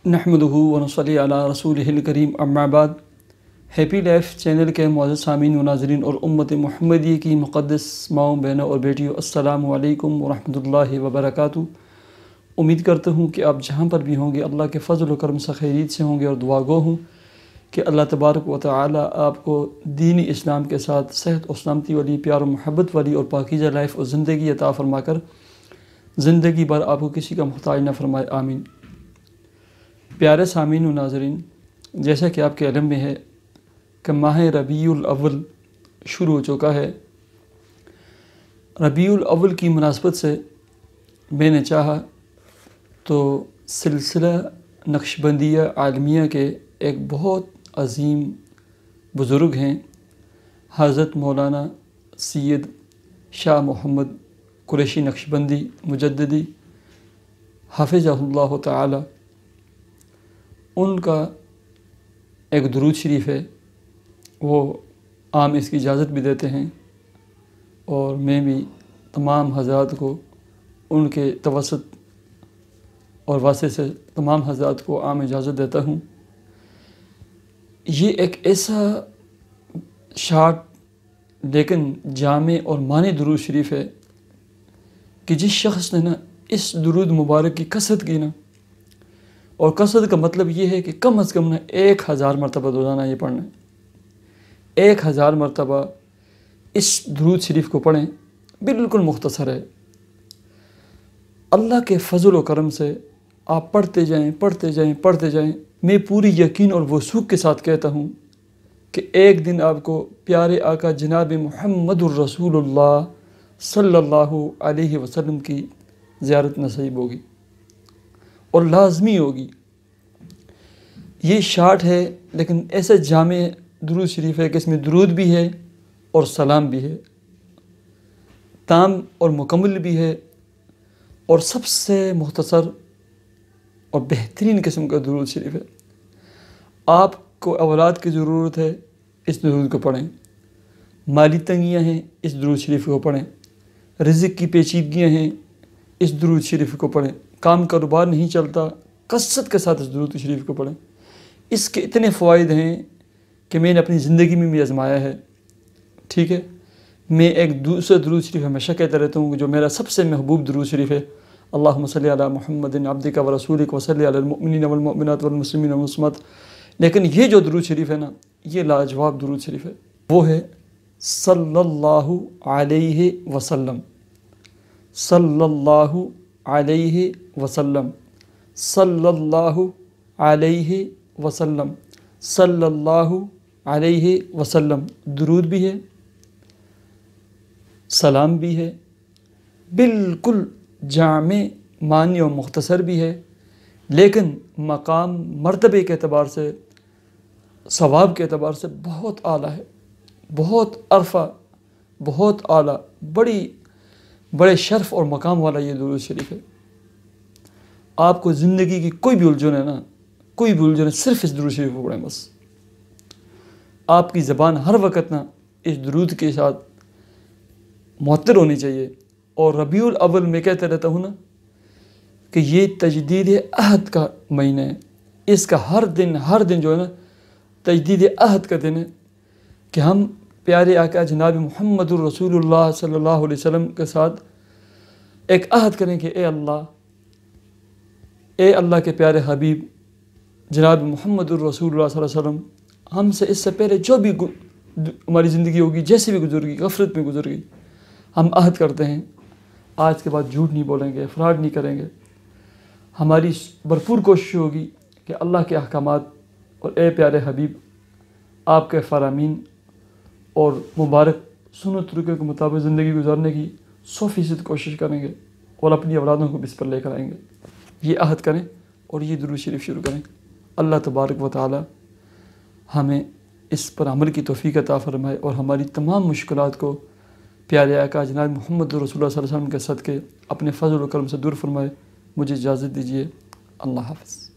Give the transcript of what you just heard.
नहमदुहु व नसल्ली अला रसूलिहिल करीम अम्मा बाद। हैप्पी लाइफ चैनल के मुअज़्ज़ज़ सामीन व नाज़रीन और उम्मत मुहम्मदी की मुक़द्दस माओं, बहनों और बेटियों, अस्सलामु अलैकुम व रहमतुल्लाहि व बरकातुहू। उम्मीद करता हूँ कि आप जहाँ पर भी होंगे अल्लाह के फ़ज़ल व करम से खैरियत से होंगे और दुआ गो हूँ कि अल्लाह तबारक व तआला आपको दीन इस्लाम के साथ सेहत और सलामती वाली, प्यार और मोहब्बत वाली और पाकीज़ा लाइफ और ज़िंदगी अता फ़रमाकर ज़िंदगी भर आपको किसी का मुहताज न फ़रमाए, आमीन। प्यारे सामीन व नाज़रीन, जैसा कि आपके इल्म में है कि माह रबीउल अव्वल शुरू हो चुका है। रबीउल अव्वल की मुनासबत से मैंने चाहा तो सिलसिला नक्शबंदिया आलमिया के एक बहुत अज़ीम बुज़ुर्ग हैं, हज़रत मौलाना सैयद शाह मोहम्मद कुरैशी नक्शबंदी मुजद्दिदी हफ़िज़हुल्लाह तआला, उनका एक दुरूद शरीफ है। वो आम इसकी इजाज़त भी देते हैं और मैं भी तमाम हज़रात को उनके तवसत और वास्ते से तमाम हज़रात को आम इजाज़त देता हूँ। ये एक ऐसा शार्ट लेकिन जामे और मानी दुरूद शरीफ है कि जिस शख्स ने ना इस दुरूद मुबारक की कसरत की ना, और कसरत का मतलब ये है कि कम अज़ कम ना 1000 मरतबा रोज़ाना ये पढ़ना है। 1000 मरतबा इस दुरूद शरीफ को पढ़ें। बिल्कुल मुख्तसर है। अल्लाह के फ़ज़ल व करम से आप पढ़ते जाएं, पढ़ते जाएं, पढ़ते जाएं। मैं पूरी यकीन और वसूख के साथ कहता हूँ कि एक दिन आपको प्यारे आका जनाब मुहम्मदुर रसूलुल्लाह सल्लल्लाहु अलैहि वसल्लम की ज़ियारत नसीब होगी और लाज़मी होगी। ये शार्ट है लेकिन ऐसे जामे दुरूद शरीफ है कि इसमें दुरूद भी है और सलाम भी है, ताम और मुकम्मल भी है, और सबसे मुख्तसर और बेहतरीन किस्म का दुरूद शरीफ है। आपको औलाद की ज़रूरत है, इस दुरूद को पढ़ें। माली तंगियाँ हैं, इस दुरूद शरीफ को पढ़ें। रिज़्क़ की पेचीदगियाँ हैं, इस दुरूद शरीफ को पढ़ें। काम कारोबार नहीं चलता, कसरत के साथ इस दुरूद शरीफ को पढ़ें। इसके इतने फ़वाइद हैं कि मैंने अपनी ज़िंदगी में भी आज़माया है। ठीक है, मैं एक दूसरा दुरूद शरीफ हमेशा कहता रहता हूँ जो मेरा सबसे महबूब दुरूद शरीफ है, अल्लाहुम्मा सल्ली अला मुहम्मदिन अब्दिका व रसूलिक व सल्ली अलल मुमिनीना वल मुमिनात वल मुस्लिमीना वल मुस्लिमात। लेकिन ये जो दुरूद शरीफ है ना, ये लाजवाब दुरूद शरीफ है। वो है सल्लल्लाहु अलैहि वसल्लम, सल्लल्लाहु अलैहि वसल्लम, सल्लल्लाहु अलैहि वसल्लम, सल्लल्लाहु अलैहि वसल्लम। दुरूद भी है, सलाम भी है, बिल्कुल जामे मानी और मुख्तसर भी है, लेकिन मकाम मर्तबे के एतबार से, सवाब के एतबार से बहुत आला है, बहुत अरफा, बहुत आला, बड़े शर्फ और मकाम वाला ये दुरूद शरीफ है। आपको ज़िंदगी की कोई भी उलझन है ना, कोई भी उलझन है, सिर्फ इस दुरूद शरीफ को पढ़ें बस। आपकी ज़बान हर वक़्त ना इस दुरूद के साथ मुअत्तर होनी चाहिए। और रबीउल अव्वल में कहता रहता हूँ ना कि ये तजदीद अहद का महीना है। इसका हर दिन जो है ना तजदीद अहद का दिन है कि हम प्यारे आका जनाब मुहम्मदुर रसूलुल्लाह सल्लल्लाहु अलैहि वसल्लम के साथ एक अहद करें कि ए अल्लाह के प्यारे हबीब जनाब मुहम्मदुर रसूलुल्लाह सल्लल्लाहु अलैहि वसल्लम, हमसे इससे पहले जो भी हमारी ज़िंदगी होगी, जैसी भी गुजर गई, गफलत में गुजर गई, हम अहद करते हैं आज के बाद झूठ नहीं बोलेंगे, फ्रॉड नहीं करेंगे। हमारी भरपूर कोशिश होगी कि अल्लाह के अहकामात और ए प्यारे हबीब आपके फ़रामीन और मुबारक सुन्नत तरीक़े के मुताबिक ज़िंदगी गुजारने की 100% कोशिश करेंगे और अपनी औलादों को भी इस पर लेकर आएंगे। ये अहद करें और ये दुरूद शरीफ शुरू करें। अल्लाह तबारक व तआला हमें इस पर अमल की तौफ़ीक़ अता फ़रमाए और हमारी तमाम मुश्किलात को प्यारे आका जनाब मुहम्मद रसूलुल्लाह सल्लल्लाहु अलैहि वसल्लम के सदक़े अपने फ़ज़ल व करम से दूर फरमाए। मुझे इजाज़त दीजिए। अल्लाह हाफ़िज़।